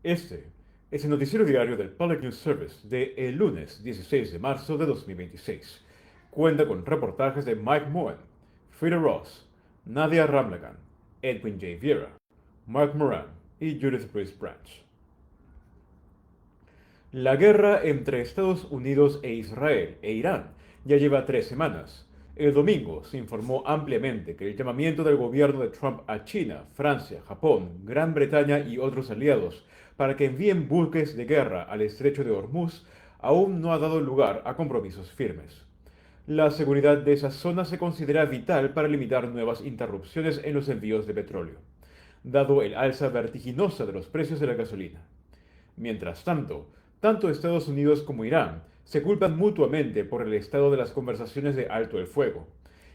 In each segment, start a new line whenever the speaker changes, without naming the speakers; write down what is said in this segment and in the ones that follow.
Este es el noticiero diario del Public News Service de el lunes 16 de marzo de 2026. Cuenta con reportajes de Mike Moen, Frida Ross, Nadia Ramlagan, Edwin J. Viera, Mark Moran y Judith Bruce Branch. La guerra entre Estados Unidos e Israel e Irán ya lleva 3 semanas. El domingo se informó ampliamente que el llamamiento del gobierno de Trump a China, Francia, Japón, Gran Bretaña y otros aliados para que envíen buques de guerra al estrecho de Hormuz aún no ha dado lugar a compromisos firmes. La seguridad de esa zona se considera vital para limitar nuevas interrupciones en los envíos de petróleo, dado el alza vertiginosa de los precios de la gasolina. Mientras tanto, tanto Estados Unidos como Irán se culpan mutuamente por el estado de las conversaciones de alto el fuego.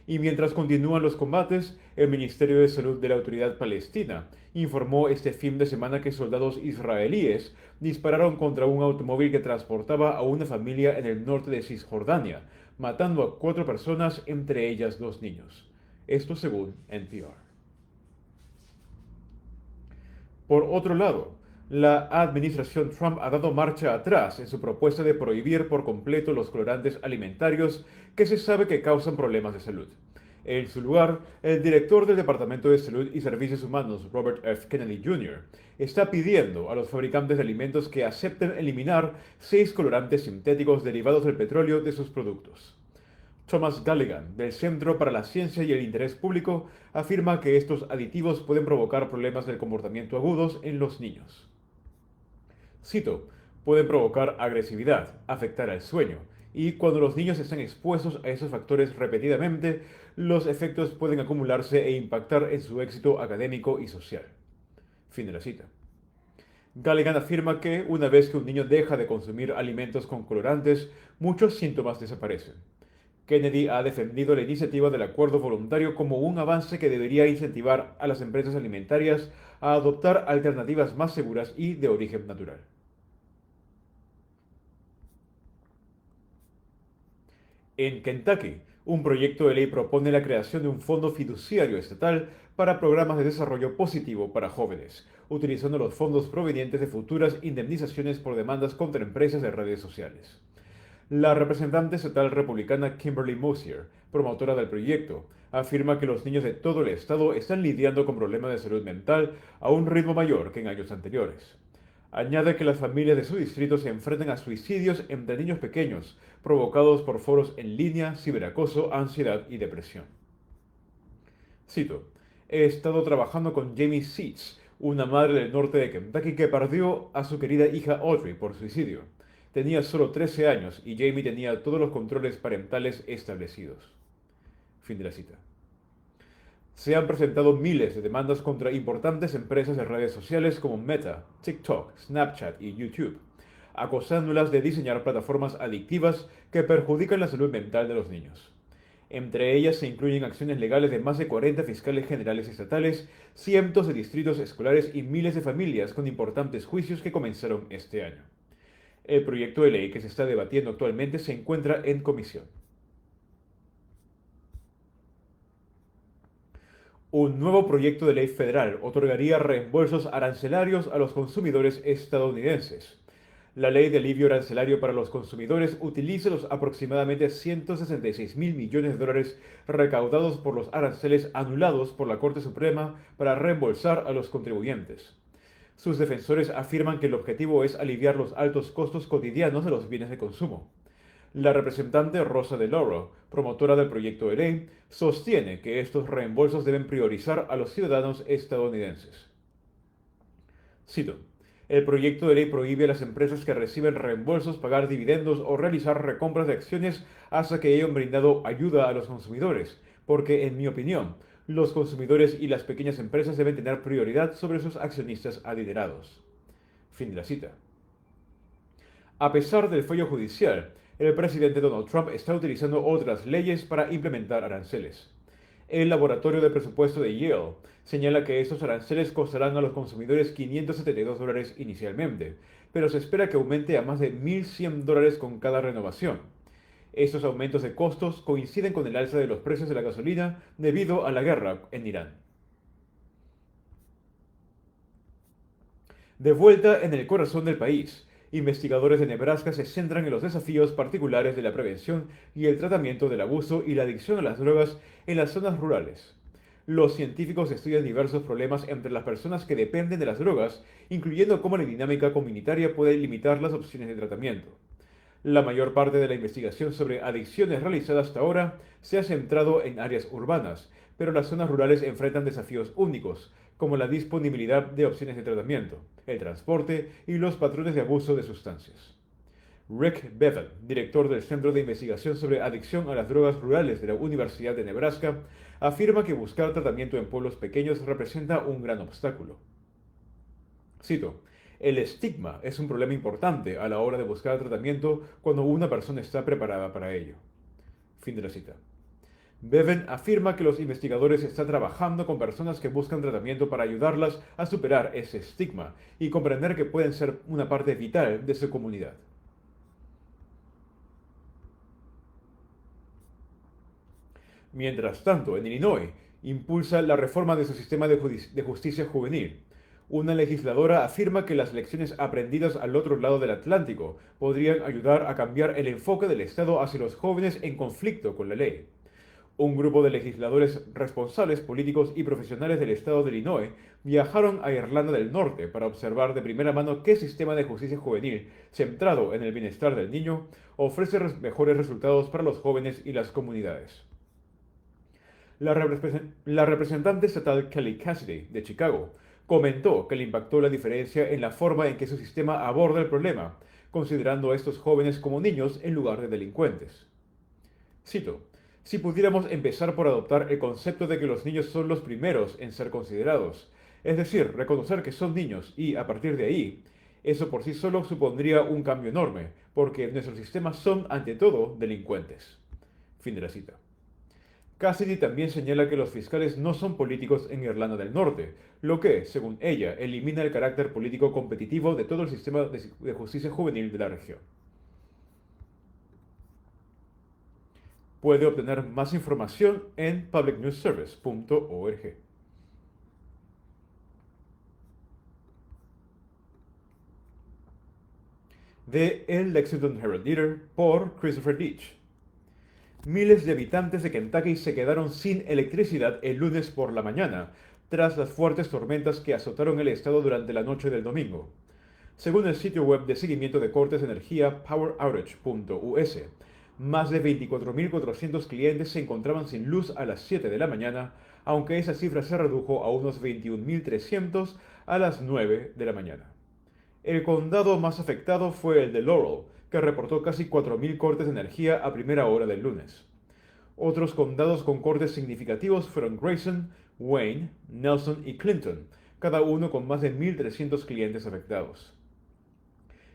Y mientras continúan los combates, el Ministerio de Salud de la Autoridad Palestina informó este fin de semana que soldados israelíes dispararon contra un automóvil que transportaba a una familia en el norte de Cisjordania, matando a 4 personas, entre ellas 2 niños. Esto según NPR. Por otro lado, la administración Trump ha dado marcha atrás en su propuesta de prohibir por completo los colorantes alimentarios que se sabe que causan problemas de salud. En su lugar, el director del Departamento de Salud y Servicios Humanos, Robert F. Kennedy Jr., está pidiendo a los fabricantes de alimentos que acepten eliminar 6 colorantes sintéticos derivados del petróleo de sus productos. Thomas Galligan, del Centro para la Ciencia y el Interés Público, afirma que estos aditivos pueden provocar problemas del comportamiento agudos en los niños. Cito, pueden provocar agresividad, afectar al sueño, y cuando los niños están expuestos a esos factores repetidamente, los efectos pueden acumularse e impactar en su éxito académico y social. Fin de la cita. Galligan afirma que una vez que un niño deja de consumir alimentos con colorantes, muchos síntomas desaparecen. Kennedy ha defendido la iniciativa del acuerdo voluntario como un avance que debería incentivar a las empresas alimentarias a adoptar alternativas más seguras y de origen natural. En Kentucky, un proyecto de ley propone la creación de un fondo fiduciario estatal para programas de desarrollo positivo para jóvenes, utilizando los fondos provenientes de futuras indemnizaciones por demandas contra empresas de redes sociales. La representante estatal republicana Kimberly Mosier, promotora del proyecto, afirma que los niños de todo el estado están lidiando con problemas de salud mental a un ritmo mayor que en años anteriores. Añade que las familias de su distrito se enfrentan a suicidios entre niños pequeños, provocados por foros en línea, ciberacoso, ansiedad y depresión. Cito, he estado trabajando con Jamie Seitz, una madre del norte de Kentucky que perdió a su querida hija Audrey por suicidio. Tenía solo 13 años y Jamie tenía todos los controles parentales establecidos. Fin de la cita. Se han presentado miles de demandas contra importantes empresas de redes sociales como Meta, TikTok, Snapchat y YouTube, acusándolas de diseñar plataformas adictivas que perjudican la salud mental de los niños. Entre ellas se incluyen acciones legales de más de 40 fiscales generales estatales, cientos de distritos escolares y miles de familias con importantes juicios que comenzaron este año. El proyecto de ley que se está debatiendo actualmente se encuentra en comisión. Un nuevo proyecto de ley federal otorgaría reembolsos arancelarios a los consumidores estadounidenses. La ley de alivio arancelario para los consumidores utiliza los aproximadamente 166 mil millones de dólares recaudados por los aranceles anulados por la Corte Suprema para reembolsar a los contribuyentes. Sus defensores afirman que el objetivo es aliviar los altos costos cotidianos de los bienes de consumo. La representante Rosa DeLauro, promotora del proyecto de ley, sostiene que estos reembolsos deben priorizar a los ciudadanos estadounidenses. Cito, el proyecto de ley prohíbe a las empresas que reciben reembolsos pagar dividendos o realizar recompras de acciones hasta que hayan brindado ayuda a los consumidores, porque, en mi opinión, los consumidores y las pequeñas empresas deben tener prioridad sobre sus accionistas adinerados. Fin de la cita. A pesar del fallo judicial, el presidente Donald Trump está utilizando otras leyes para implementar aranceles. El laboratorio de presupuesto de Yale señala que estos aranceles costarán a los consumidores $572 inicialmente, pero se espera que aumente a más de $1.100 con cada renovación. Estos aumentos de costos coinciden con el alza de los precios de la gasolina debido a la guerra en Irán. De vuelta en el corazón del país, investigadores de Nebraska se centran en los desafíos particulares de la prevención y el tratamiento del abuso y la adicción a las drogas en las zonas rurales. Los científicos estudian diversos problemas entre las personas que dependen de las drogas, incluyendo cómo la dinámica comunitaria puede limitar las opciones de tratamiento. La mayor parte de la investigación sobre adicciones realizada hasta ahora se ha centrado en áreas urbanas, pero las zonas rurales enfrentan desafíos únicos, como la disponibilidad de opciones de tratamiento, el transporte y los patrones de abuso de sustancias. Rick Bevel, director del Centro de Investigación sobre Adicción a las Drogas Rurales de la Universidad de Nebraska, afirma que buscar tratamiento en pueblos pequeños representa un gran obstáculo. Cito, el estigma es un problema importante a la hora de buscar tratamiento cuando una persona está preparada para ello. Fin de la cita. Bevan afirma que los investigadores están trabajando con personas que buscan tratamiento para ayudarlas a superar ese estigma y comprender que pueden ser una parte vital de su comunidad. Mientras tanto, en Illinois, impulsa la reforma de su sistema de justicia juvenil. Una legisladora afirma que las lecciones aprendidas al otro lado del Atlántico podrían ayudar a cambiar el enfoque del Estado hacia los jóvenes en conflicto con la ley. Un grupo de legisladores responsables, políticos y profesionales del estado de Illinois viajaron a Irlanda del Norte para observar de primera mano qué sistema de justicia juvenil, centrado en el bienestar del niño, ofrece mejores resultados para los jóvenes y las comunidades. La representante estatal Kelly Cassidy, de Chicago, comentó que le impactó la diferencia en la forma en que su sistema aborda el problema, considerando a estos jóvenes como niños en lugar de delincuentes. Cito, si pudiéramos empezar por adoptar el concepto de que los niños son los primeros en ser considerados, es decir, reconocer que son niños y, a partir de ahí, eso por sí solo supondría un cambio enorme, porque nuestros sistemas son, ante todo, delincuentes. Fin de la cita. Cassidy también señala que los fiscales no son políticos en Irlanda del Norte, lo que, según ella, elimina el carácter político competitivo de todo el sistema de justicia juvenil de la región. Puede obtener más información en publicnewsservice.org. De El Lexington Herald Leader por Christopher Deitch. Miles de habitantes de Kentucky se quedaron sin electricidad el lunes por la mañana, tras las fuertes tormentas que azotaron el estado durante la noche del domingo. Según el sitio web de seguimiento de cortes de energía poweroutage.us, más de 24.400 clientes se encontraban sin luz a las 7 de la mañana, aunque esa cifra se redujo a unos 21.300 a las 9 de la mañana. El condado más afectado fue el de Laurel, que reportó casi 4.000 cortes de energía a primera hora del lunes. Otros condados con cortes significativos fueron Grayson, Wayne, Nelson y Clinton, cada uno con más de 1.300 clientes afectados.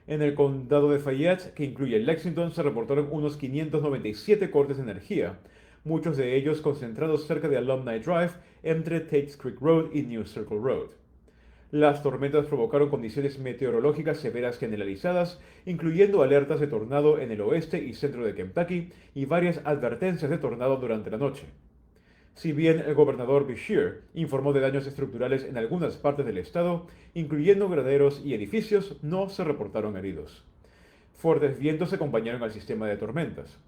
En el condado de Fayette, que incluye Lexington, se reportaron unos 597 cortes de energía, muchos de ellos concentrados cerca de Alumni Drive entre Tates Creek Road y New Circle Road. Las tormentas provocaron condiciones meteorológicas severas generalizadas, incluyendo alertas de tornado en el oeste y centro de Kentucky y varias advertencias de tornado durante la noche. Si bien el gobernador Beshear informó de daños estructurales en algunas partes del estado, incluyendo graderos y edificios, no se reportaron heridos. Fuertes vientos acompañaron al sistema de tormentas.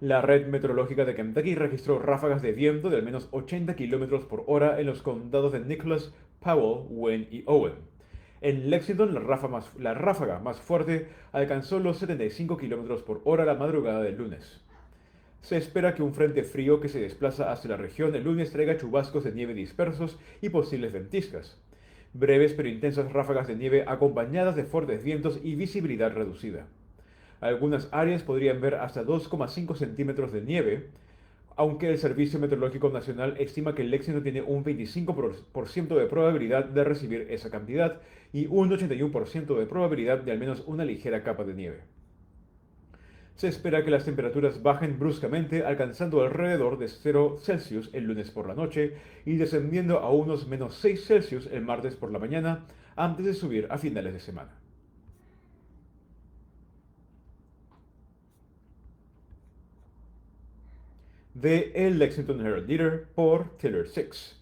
La red meteorológica de Kentucky registró ráfagas de viento de al menos 80 km por hora en los condados de Nicholas, Powell, Wayne y Owen. En Lexington, la ráfaga más fuerte alcanzó los 75 km por hora la madrugada del lunes. Se espera que un frente frío que se desplaza hacia la región el lunes traiga chubascos de nieve dispersos y posibles ventiscas. Breves pero intensas ráfagas de nieve acompañadas de fuertes vientos y visibilidad reducida. Algunas áreas podrían ver hasta 2,5 centímetros de nieve, aunque el Servicio Meteorológico Nacional estima que Lexington tiene un 25% de probabilidad de recibir esa cantidad y un 81% de probabilidad de al menos una ligera capa de nieve. Se espera que las temperaturas bajen bruscamente, alcanzando alrededor de 0 Celsius el lunes por la noche y descendiendo a unos menos 6 Celsius el martes por la mañana, antes de subir a finales de semana. De El Lexington Herald Leader por Taylor Six.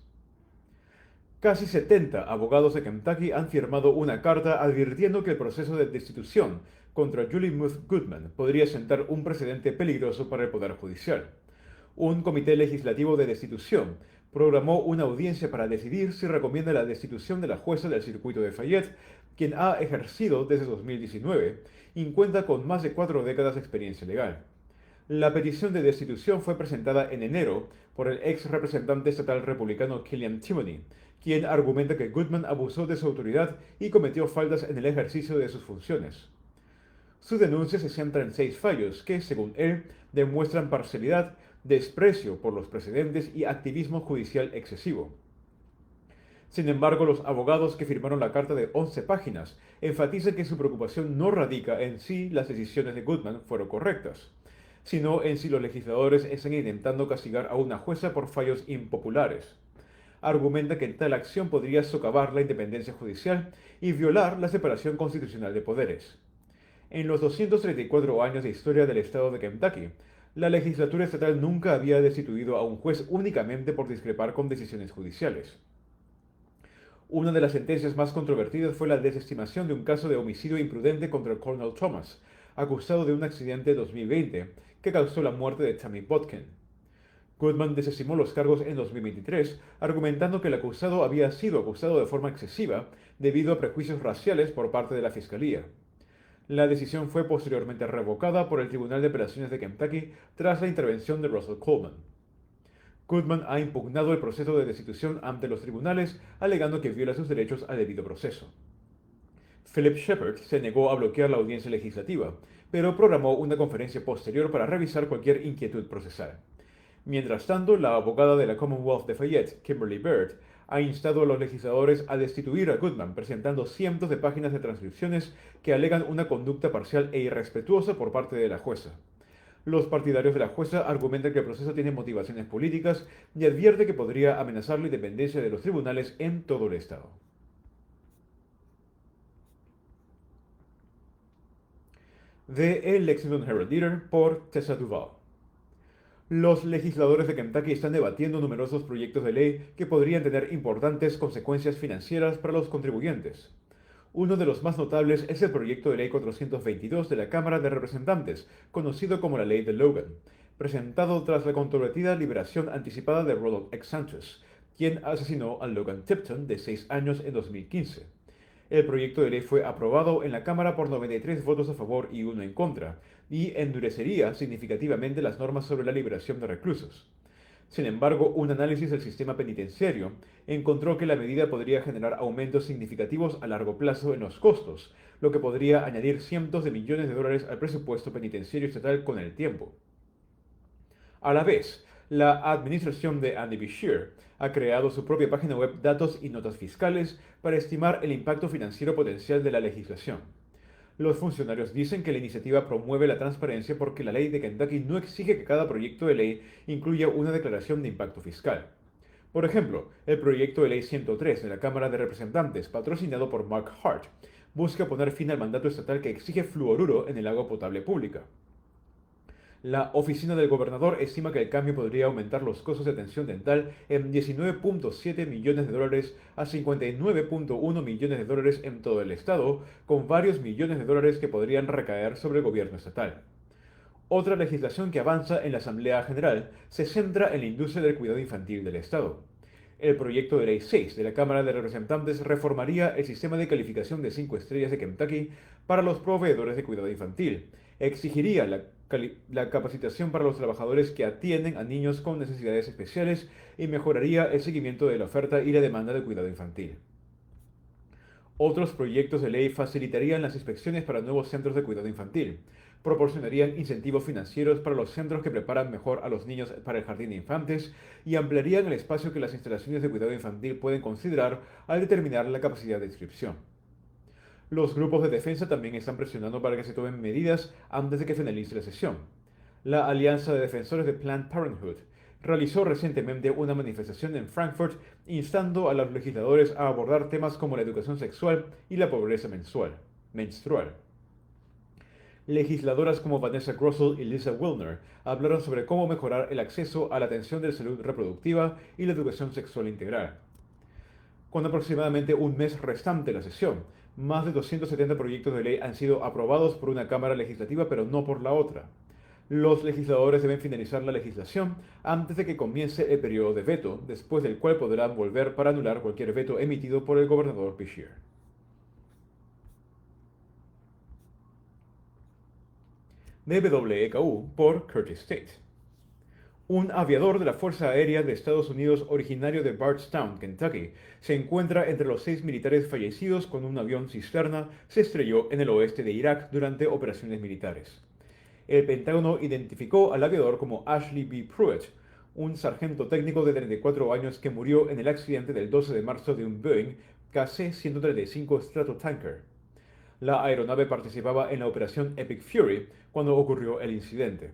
Casi 70 abogados de Kentucky han firmado una carta advirtiendo que el proceso de destitución contra Julie Muth Goodman podría sentar un precedente peligroso para el Poder Judicial. Un comité legislativo de destitución programó una audiencia para decidir si recomienda la destitución de la jueza del circuito de Fayette, quien ha ejercido desde 2019 y cuenta con más de 4 décadas de experiencia legal. La petición de destitución fue presentada en enero por el ex representante estatal republicano Killian Timoney, quien argumenta que Goodman abusó de su autoridad y cometió faltas en el ejercicio de sus funciones. Su denuncia se centra en 6 fallos que, según él, demuestran parcialidad, desprecio por los precedentes y activismo judicial excesivo. Sin embargo, los abogados que firmaron la carta de 11 páginas enfatizan que su preocupación no radica en si las decisiones de Goodman fueron correctas, sino en si los legisladores están intentando castigar a una jueza por fallos impopulares. Argumenta que tal acción podría socavar la independencia judicial y violar la separación constitucional de poderes. En los 234 años de historia del estado de Kentucky, la legislatura estatal nunca había destituido a un juez únicamente por discrepar con decisiones judiciales. Una de las sentencias más controvertidas fue la desestimación de un caso de homicidio imprudente contra Cornell Thomas, acusado de un accidente de 2020 que causó la muerte de Tammy Botkin. Goodman desestimó los cargos en 2023, argumentando que el acusado había sido acusado de forma excesiva debido a prejuicios raciales por parte de la fiscalía. La decisión fue posteriormente revocada por el Tribunal de Apelaciones de Kentucky tras la intervención de Russell Coleman. Goodman ha impugnado el proceso de destitución ante los tribunales, alegando que viola sus derechos al debido proceso. Philip Shepard se negó a bloquear la audiencia legislativa, pero programó una conferencia posterior para revisar cualquier inquietud procesal. Mientras tanto, la abogada de la Commonwealth de Fayette, Kimberly Byrd, ha instado a los legisladores a destituir a Goodman, presentando cientos de páginas de transcripciones que alegan una conducta parcial e irrespetuosa por parte de la jueza. Los partidarios de la jueza argumentan que el proceso tiene motivaciones políticas y advierte que podría amenazar la independencia de los tribunales en todo el estado. De El Lexington Herald Leader por Tessa Duval. Los legisladores de Kentucky están debatiendo numerosos proyectos de ley que podrían tener importantes consecuencias financieras para los contribuyentes. Uno de los más notables es el proyecto de ley 422 de la Cámara de Representantes, conocido como la Ley de Logan, presentado tras la controvertida liberación anticipada de Ronald X. Santos, quien asesinó a Logan Tipton, de 6 años, en 2015. El proyecto de ley fue aprobado en la Cámara por 93 votos a favor y 1 en contra, y endurecería significativamente las normas sobre la liberación de reclusos. Sin embargo, un análisis del sistema penitenciario encontró que la medida podría generar aumentos significativos a largo plazo en los costos, lo que podría añadir cientos de millones de dólares al presupuesto penitenciario estatal con el tiempo. A la vez, la administración de Andy Beshear ha creado su propia página web Datos y Notas Fiscales para estimar el impacto financiero potencial de la legislación. Los funcionarios dicen que la iniciativa promueve la transparencia porque la ley de Kentucky no exige que cada proyecto de ley incluya una declaración de impacto fiscal. Por ejemplo, el proyecto de ley 103 de la Cámara de Representantes, patrocinado por Mark Hart, busca poner fin al mandato estatal que exige fluoruro en el agua potable pública. La oficina del gobernador estima que el cambio podría aumentar los costos de atención dental en 19.7 millones de dólares a 59.1 millones de dólares en todo el estado, con varios millones de dólares que podrían recaer sobre el gobierno estatal. Otra legislación que avanza en la Asamblea General se centra en la industria del cuidado infantil del estado. El proyecto de ley 6 de la Cámara de Representantes reformaría el sistema de calificación de 5 estrellas de Kentucky para los proveedores de cuidado infantil, exigiría la capacitación para los trabajadores que atienden a niños con necesidades especiales y mejoraría el seguimiento de la oferta y la demanda de cuidado infantil. Otros proyectos de ley facilitarían las inspecciones para nuevos centros de cuidado infantil, proporcionarían incentivos financieros para los centros que preparan mejor a los niños para el jardín de infantes y ampliarían el espacio que las instalaciones de cuidado infantil pueden considerar al determinar la capacidad de inscripción. Los grupos de defensa también están presionando para que se tomen medidas antes de que finalice la sesión. La Alianza de Defensores de Planned Parenthood realizó recientemente una manifestación en Frankfurt instando a los legisladores a abordar temas como la educación sexual y la pobreza menstrual. Legisladoras como Vanessa Grossell y Lisa Wilner hablaron sobre cómo mejorar el acceso a la atención de salud reproductiva y la educación sexual integral. Con aproximadamente un mes restante de la sesión, más de 270 proyectos de ley han sido aprobados por una Cámara Legislativa, pero no por la otra. Los legisladores deben finalizar la legislación antes de que comience el periodo de veto, después del cual podrán volver para anular cualquier veto emitido por el gobernador Beshear. De WKU por Curtis Tate. Un aviador de la Fuerza Aérea de Estados Unidos originario de Bardstown, Kentucky, se encuentra entre los 6 militares fallecidos cuando un avión cisterna se estrelló en el oeste de Irak durante operaciones militares. El Pentágono identificó al aviador como Ashley B. Pruitt, un sargento técnico de 34 años que murió en el accidente del 12 de marzo de un Boeing KC-135 Stratotanker. La aeronave participaba en la operación Epic Fury cuando ocurrió el incidente.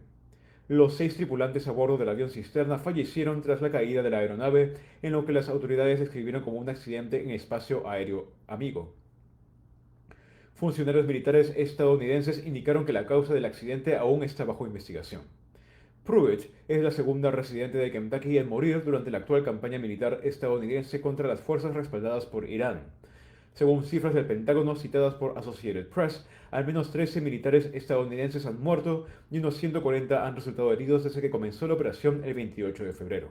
Los 6 tripulantes a bordo del avión cisterna fallecieron tras la caída de la aeronave, en lo que las autoridades describieron como un accidente en espacio aéreo amigo. Funcionarios militares estadounidenses indicaron que la causa del accidente aún está bajo investigación. Pruitt es la segunda residente de Kentucky en morir durante la actual campaña militar estadounidense contra las fuerzas respaldadas por Irán. Según cifras del Pentágono citadas por Associated Press, al menos 13 militares estadounidenses han muerto y unos 140 han resultado heridos desde que comenzó la operación el 28 de febrero.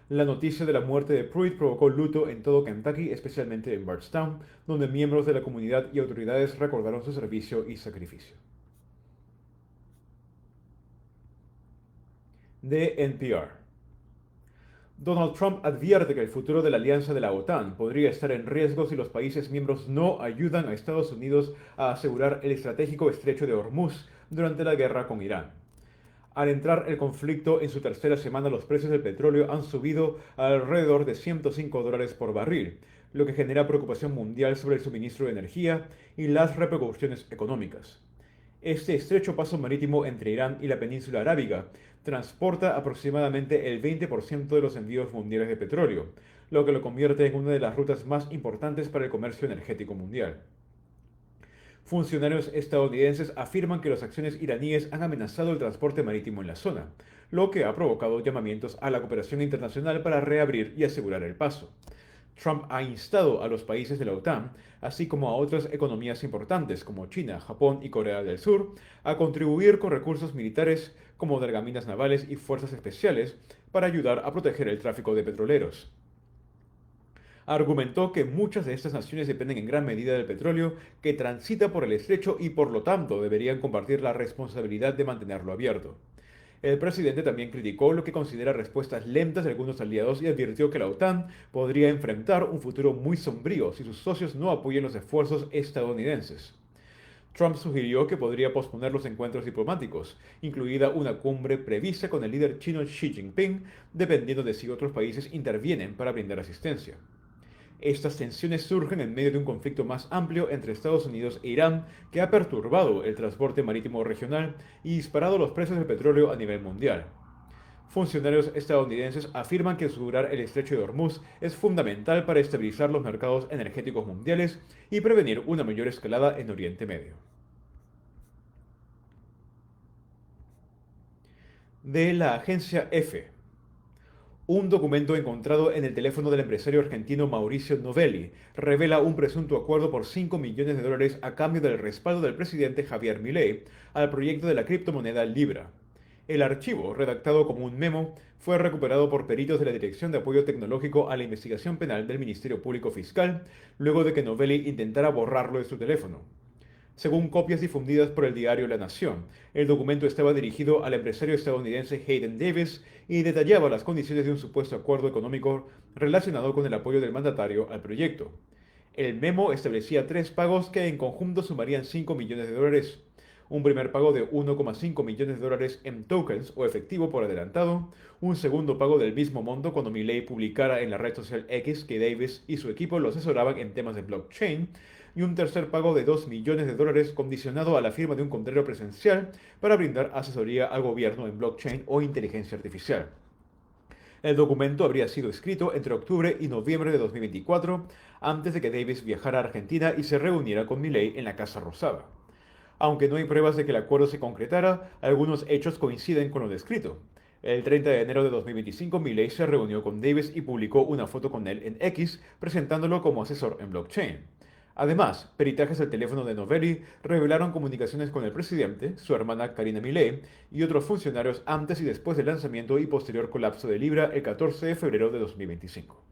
La noticia de la muerte de Pruitt provocó luto en todo Kentucky, especialmente en Bardstown, donde miembros de la comunidad y autoridades recordaron su servicio y sacrificio. De NPR. Donald Trump advierte que el futuro de la alianza de la OTAN podría estar en riesgo si los países miembros no ayudan a Estados Unidos a asegurar el estratégico estrecho de Hormuz durante la guerra con Irán. Al entrar el conflicto en su tercera semana, los precios del petróleo han subido a alrededor de $105 por barril, lo que genera preocupación mundial sobre el suministro de energía y las repercusiones económicas. Este estrecho paso marítimo entre Irán y la península arábiga transporta aproximadamente el 20% de los envíos mundiales de petróleo, lo que lo convierte en una de las rutas más importantes para el comercio energético mundial. Funcionarios estadounidenses afirman que las acciones iraníes han amenazado el transporte marítimo en la zona, lo que ha provocado llamamientos a la cooperación internacional para reabrir y asegurar el paso. Trump ha instado a los países de la OTAN, así como a otras economías importantes como China, Japón y Corea del Sur, a contribuir con recursos militares como dragaminas navales y fuerzas especiales para ayudar a proteger el tráfico de petroleros. Argumentó que muchas de estas naciones dependen en gran medida del petróleo que transita por el estrecho y por lo tanto deberían compartir la responsabilidad de mantenerlo abierto. El presidente también criticó lo que considera respuestas lentas de algunos aliados y advirtió que la OTAN podría enfrentar un futuro muy sombrío si sus socios no apoyan los esfuerzos estadounidenses. Trump sugirió que podría posponer los encuentros diplomáticos, incluida una cumbre prevista con el líder chino Xi Jinping, dependiendo de si otros países intervienen para brindar asistencia. Estas tensiones surgen en medio de un conflicto más amplio entre Estados Unidos e Irán que ha perturbado el transporte marítimo regional y disparado los precios del petróleo a nivel mundial. Funcionarios estadounidenses afirman que asegurar el estrecho de Hormuz es fundamental para estabilizar los mercados energéticos mundiales y prevenir una mayor escalada en Oriente Medio. De la agencia EFE. Un documento encontrado en el teléfono del empresario argentino Mauricio Novelli revela un presunto acuerdo por $5 millones a cambio del respaldo del presidente Javier Milei al proyecto de la criptomoneda Libra. El archivo, redactado como un memo, fue recuperado por peritos de la Dirección de Apoyo Tecnológico a la Investigación Penal del Ministerio Público Fiscal, luego de que Novelli intentara borrarlo de su teléfono. Según copias difundidas por el diario La Nación, el documento estaba dirigido al empresario estadounidense Hayden Davis y detallaba las condiciones de un supuesto acuerdo económico relacionado con el apoyo del mandatario al proyecto. El memo establecía 3 pagos que en conjunto sumarían $5 millones, un primer pago de $1,5 millones en tokens o efectivo por adelantado, un segundo pago del mismo monto cuando Milei publicara en la red social X que Davis y su equipo lo asesoraban en temas de blockchain, y un tercer pago de $2 millones condicionado a la firma de un contrato presencial para brindar asesoría al gobierno en blockchain o inteligencia artificial. El documento habría sido escrito entre octubre y noviembre de 2024, antes de que Davis viajara a Argentina y se reuniera con Milei en la Casa Rosada. Aunque no hay pruebas de que el acuerdo se concretara, algunos hechos coinciden con lo descrito. El 30 de enero de 2025, Milei se reunió con Davis y publicó una foto con él en X, presentándolo como asesor en blockchain. Además, peritajes del teléfono de Novelli revelaron comunicaciones con el presidente, su hermana Karina Milei y otros funcionarios antes y después del lanzamiento y posterior colapso de Libra el 14 de febrero de 2025.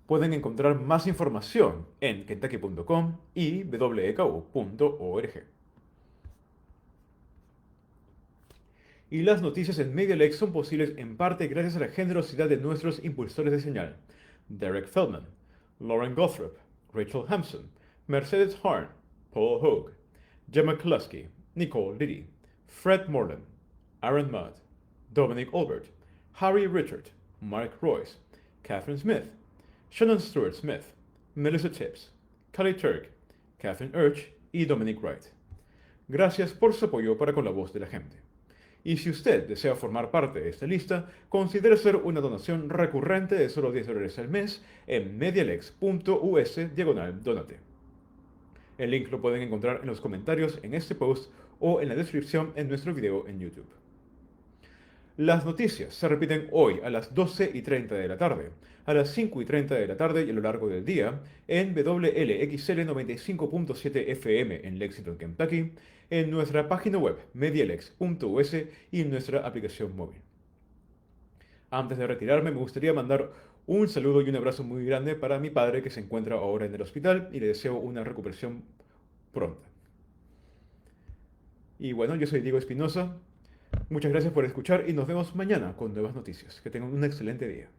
Pueden encontrar más información en kentucky.com y weku.org. Y las noticias en MediaLex son posibles en parte gracias a la generosidad de nuestros impulsores de señal: Derek Feldman, Lauren Gothrop, Rachel Hampson, Mercedes Harn, Paul Hogue, Gemma Kluski, Nicole Liddy, Fred Moreland, Aaron Mudd, Dominic Albert, Harry Richard, Mark Royce, Catherine Smith, Shannon Stewart Smith, Melissa Tips, Kelly Turk, Catherine Urch y Dominic Wright. Gracias por su apoyo para con la voz de la gente. Y si usted desea formar parte de esta lista, considere hacer una donación recurrente de solo $10 al mes en medialex.us/donate. El link lo pueden encontrar en los comentarios en este post o en la descripción en nuestro video en YouTube. Las noticias se repiten hoy a las 12:30 de la tarde, a las 5:30 de la tarde y a lo largo del día en WLXL 95.7 FM en Lexington, Kentucky, en nuestra página web medialex.us y en nuestra aplicación móvil. Antes de retirarme, me gustaría mandar un saludo y un abrazo muy grande para mi padre que se encuentra ahora en el hospital y le deseo una recuperación pronta. Y bueno, yo soy Diego Espinosa. Muchas gracias por escuchar y nos vemos mañana con nuevas noticias. Que tengan un excelente día.